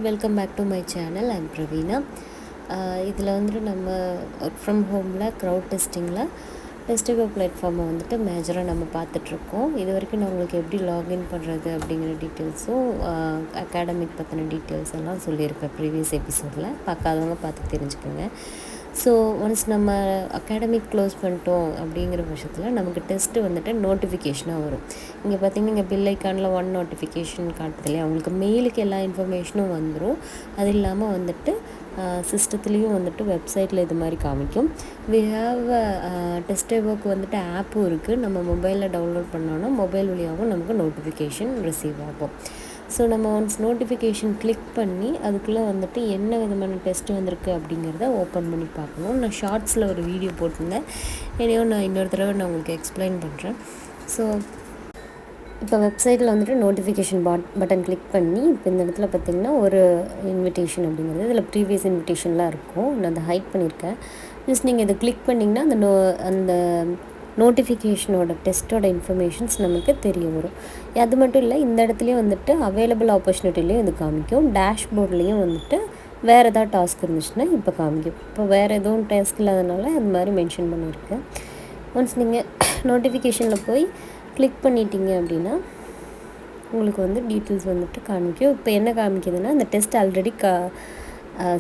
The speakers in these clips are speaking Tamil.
Welcome back to my channel. I'm Praveena. இதில் வந்துட்டு நம்ம ஒர்க் ஃப்ரம் ஹோமில் க்ரௌட் டெஸ்டிங்கில் டெஸ்டிகோ பிளாட்ஃபார்மை வந்துட்டு மேஜராக நம்ம பார்த்துட்ருக்கோம். இது வரைக்கும் நான் உங்களுக்கு எப்படி லாகின் பண்ணுறது அப்படிங்கிற டீட்டெயில்ஸும் அகாடமிக் பற்றின டீட்டெயில்ஸ் எல்லாம் சொல்லியிருக்கேன் ப்ரீவியஸ் எபிசோடில். பார்க்காதவங்க பார்த்து தெரிஞ்சுக்கோங்க. ஸோ ஒன்ஸ் நம்ம அகாடமிக் க்ளோஸ் பண்ணிட்டோம் அப்படிங்கிற பட்சத்தில் நமக்கு டெஸ்ட்டு வந்துட்டு நோட்டிஃபிகேஷனாக வரும். இங்கே பார்த்திங்கன்னா இங்கே பில் ஐக்கானில் ஒன் நோட்டிஃபிகேஷன் காட்டுது இல்லையா, அவங்களுக்கு மெயிலுக்கு எல்லா இன்ஃபர்மேஷனும் வந்துடும். அது இல்லாமல் வந்துட்டு சிஸ்டத்துலேயும் வந்துட்டு வெப்சைட்டில் இது மாதிரி காமிக்கும். வி ஹாவ் டெஸ்டேவோக்கு வந்துட்டு ஆப்பும் இருக்குது. நம்ம மொபைலில் டவுன்லோட் பண்ணோன்னா மொபைல் வழியாகவும் நமக்கு நோட்டிஃபிகேஷன் ரிசீவ் ஆகும். ஸோ நம்ம ஒன்ஸ் நோட்டிஃபிகேஷன் கிளிக் பண்ணி அதுக்குள்ளே வந்துட்டு என்ன விதமான டெஸ்ட்டு வந்திருக்கு அப்படிங்கிறத ஓப்பன் பண்ணி பார்க்கணும். நான் ஷார்ட்ஸில் ஒரு வீடியோ போட்டிருந்தேன். நான் இன்னொரு தடவை நான் உங்களுக்கு எக்ஸ்பிளைன் பண்ணுறேன். ஸோ இப்போ வெப்சைட்டில் வந்துட்டு நோட்டிஃபிகேஷன் பட்டன் கிளிக் பண்ணி இப்போ இந்த இடத்துல பார்த்திங்கன்னா ஒரு இன்விடேஷன் அப்படிங்கிறது இதில் ப்ரீவியஸ் இன்விடேஷன்லாம் இருக்கும். நான் அதை ஹைட் பண்ணியிருக்கேன். ஜஸ்ட் நீங்கள் இதை கிளிக் பண்ணிங்கன்னா அந்த நோட்டிஃபிகேஷனோட டெஸ்ட்டோட இன்ஃபர்மேஷன்ஸ் நமக்கு தெரிய வரும். அது மட்டும் இல்லை, இந்த இடத்துலையும் வந்துட்டு அவைலபிள் ஆப்பர்ச்சுனிட்டிலையும் இது காமிக்கும். டேஷ்போர்ட்லேயும் வந்துட்டு வேறு ஏதாவது டாஸ்க் இருந்துச்சுன்னா இப்போ காமிக்கும். இப்போ வேறு எதுவும் டாஸ்க் இல்லாதனால அது மாதிரி மென்ஷன் பண்ணியிருக்கேன். ஒன்ஸ் நீங்கள் நோட்டிஃபிகேஷனில் போய் கிளிக் பண்ணிட்டீங்க அப்படின்னா உங்களுக்கு வந்து டீட்டெயில்ஸ் வந்துட்டு காமிக்கும். இப்போ என்ன காமிக்குதுன்னா இந்த டெஸ்ட் ஆல்ரெடி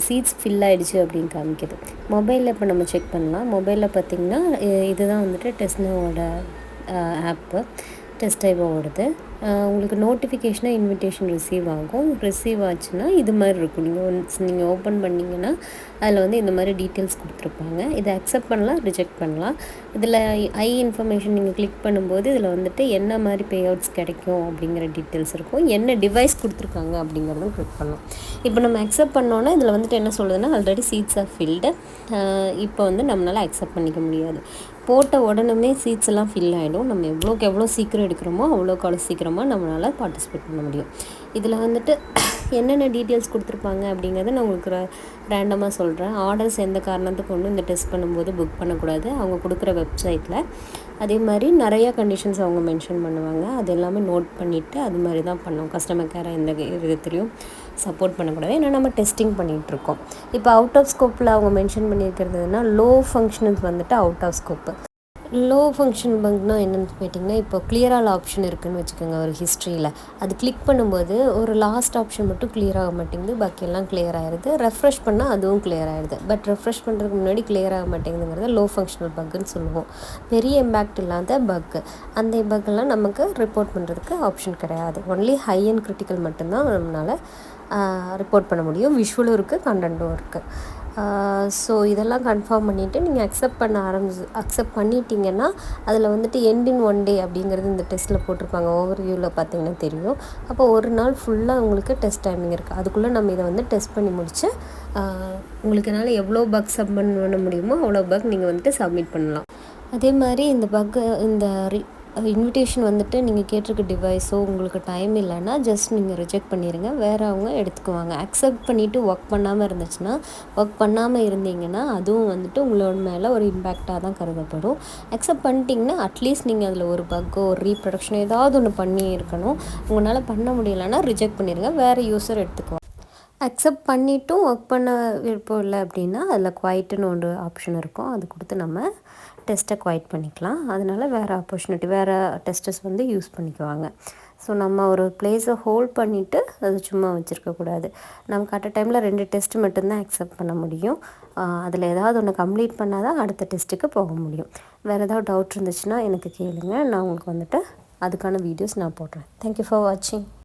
சீட்ஸ் ஃபில் ஆகிடுச்சு அப்படின்னு காமிக்குது. மொபைலில் இப்போ நம்ம செக் பண்ணலாம். மொபைலில் பார்த்திங்கன்னா இதுதான் வந்துட்டு டெஸ்ட்னோட ஆப்பு. டெஸ்ட் ஐவோடது உங்களுக்கு நோட்டிஃபிகேஷனாக இன்விடேஷன் ரிசீவ் ஆச்சுன்னா இது மாதிரி இருக்கும். நீங்கள் ஓப்பன் பண்ணிங்கன்னா அதில் வந்து இந்த மாதிரி டீட்டெயில்ஸ் கொடுத்துருப்பாங்க. இதை அக்செப்ட் பண்ணலாம், ரிஜெக்ட் பண்ணலாம். இதில் இன்ஃபர்மேஷன் நீங்கள் கிளிக் பண்ணும்போது இதில் வந்துட்டு என்ன மாதிரி பே அவுட்ஸ் கிடைக்கும் அப்படிங்கிற டீட்டெயில்ஸ் இருக்கும். என்ன டிவைஸ் கொடுத்துருக்காங்க அப்படிங்கிறதும் கிளிக் பண்ணலாம். இப்போ நம்ம அக்செப்ட் பண்ணோன்னா இதில் வந்துட்டு என்ன சொல்லுதுன்னா ஆல்ரெடி சீட்ஸ் ஆர் ஃபில்டு. இப்போ வந்து நம்மளால் அக்செப்ட் பண்ணிக்க முடியாது. போட்ட உடனே சீட்ஸ் எல்லாம் ஃபில் ஆகிடும். நம்ம எவ்வளோ சீக்கிரம் எடுக்கிறோமோ அவ்வளோ சீக்கிரமாக நம்மளால் பார்ட்டிசிபேட் பண்ண முடியும். இதில் வந்துட்டு என்னென்ன டீட்டெயில்ஸ் கொடுத்துருப்பாங்க அப்படிங்கிறத நான் உங்களுக்கு ரேண்டமாக சொல்கிறேன். ஆர்டர்ஸ் எந்த காரணத்துக்கு கொண்டு இந்த டெஸ்ட் பண்ணும்போது புக் பண்ணக்கூடாது அவங்க கொடுக்குற வெப்சைட்டில். அதே மாதிரி நிறையா கண்டிஷன்ஸ் அவங்க மென்ஷன் பண்ணுவாங்க. அது எல்லாமே நோட் பண்ணிவிட்டு அது மாதிரி தான் பண்ணோம். கஸ்டமர் கேரை எந்த விதத்துலையும் சப்போர்ட் பண்ணக்கூடாது. ஏன்னா நம்ம டெஸ்டிங் பண்ணிகிட்ருக்கோம். இப்போ அவுட் ஆஃப் ஸ்கோப்பில் அவங்க மென்ஷன் பண்ணியிருக்கிறதுனா லோ ஃபங்க்ஷன்ஸ் வந்துட்டு out of scope. Law function பங்க்னால் என்னென்னு கேட்டிங்கன்னா, இப்போ கிளியரால் ஆப்ஷன் இருக்குதுன்னு வச்சுக்கோங்க ஒரு ஹிஸ்ட்ரியில். அது கிளிக் பண்ணும்போது ஒரு லாஸ்ட் ஆப்ஷன் மட்டும் கிளியர் ஆக மாட்டேங்குது, பாக்கியெல்லாம் கிளியர் ஆகிடுது. ரெஃப்ரெஷ் பண்ணால் அதுவும் கிளியர் ஆகிடுது. பட் ரெஃப்ரெஷ் பண்ணுறதுக்கு முன்னாடி கிளியர் ஆக மாட்டேங்குதுங்கிறத லோ ஃபங்க்ஷனல் பக்குன்னு சொல்லுவோம். பெரிய இம்பேக்ட் இல்லாத பக்கு. அந்த பக்கெல்லாம் நமக்கு ரிப்போர்ட் பண்ணுறதுக்கு ஆப்ஷன் கிடையாது. ஒன்லி ஹை அண்ட் கிரிட்டிக்கல் மட்டும்தான் நம்மளால் ரிப்போர்ட் பண்ண முடியும். விஷுவலும் இருக்குது, கண்டென்ட்டும் இருக்குது. ஸோ இதெல்லாம் கன்ஃபார்ம் பண்ணிவிட்டு நீங்கள் அக்செப்ட் பண்ணிட்டீங்கன்னா அதில் வந்துட்டு எண்ட் இன் 1 day அப்படிங்கிறது இந்த டெஸ்ட்டில் போட்டிருப்பாங்க. ஓவர்வியூவில் பார்த்தீங்கன்னா தெரியும். அப்போ ஒரு நாள் ஃபுல்லாக உங்களுக்கு டெஸ்ட் டைமிங் இருக்குது. அதுக்குள்ளே நம்ம இதை வந்து டெஸ்ட் பண்ணி முடித்து உங்களுக்கு என்னால் எவ்வளோ பக் சப்மிட் பண்ண முடியுமோ அவ்வளோ பக் நீங்கள் வந்துட்டு சப்மிட் பண்ணலாம். அதே மாதிரி இந்த இன்விடேஷன் வந்துட்டு நீங்கள் கேட்டிருக்க டிவைஸோ உங்களுக்கு டைம் இல்லைன்னா ஜஸ்ட் நீங்கள் ரிஜெக்ட் பண்ணிடுங்க. வேறு அவங்க எடுத்துக்குவாங்க. அக்செப்ட் பண்ணிவிட்டு ஒர்க் பண்ணாமல் இருந்தீங்கன்னா அதுவும் வந்துட்டு உங்களோட மேலே ஒரு இம்பேக்டாக தான் கருதப்படும். அக்செப்ட் பண்ணிட்டீங்கன்னா அட்லீஸ்ட் நீங்கள் அதில் ஒரு பக்கோ ஒரு ரீப்ரொடக்ஷன் ஏதாவது ஒன்று பண்ணி இருக்கணும். உங்களால் பண்ண முடியலைன்னா ரிஜெக்ட் பண்ணிடுங்க. வேறு யூஸர் எடுத்துக்குவாங்க. அக்செப்ட் பண்ணிவிட்டும் ஒர்க் பண்ண விருப்பம் இல்லை அப்படின்னா அதில் குவைட்டுன்னு ஒரு ஆப்ஷன் இருக்கும். அது கொடுத்து நம்ம டெஸ்ட்டை குவைட் பண்ணிக்கலாம். அதனால் வேறு டெஸ்ட்டஸ் வந்து யூஸ் பண்ணிக்குவாங்க. ஸோ நம்ம ஒரு பிளேஸை ஹோல்ட் பண்ணிவிட்டு அது சும்மா வச்சுருக்கக்கூடாது. நமக்கு அட் அ டைமில் 2 டெஸ்ட்டு மட்டும்தான் அக்செப்ட் பண்ண முடியும். அதில் ஏதாவது ஒன்று கம்ப்ளீட் பண்ணால் தான் அடுத்த டெஸ்ட்டுக்கு போக முடியும். வேறு ஏதாவது டவுட் இருந்துச்சுன்னா எனக்கு கேளுங்க. நான் உங்களுக்கு வந்துட்டு அதுக்கான வீடியோஸ் நான் போடுறேன். தேங்க்யூ ஃபார் வாட்சிங்.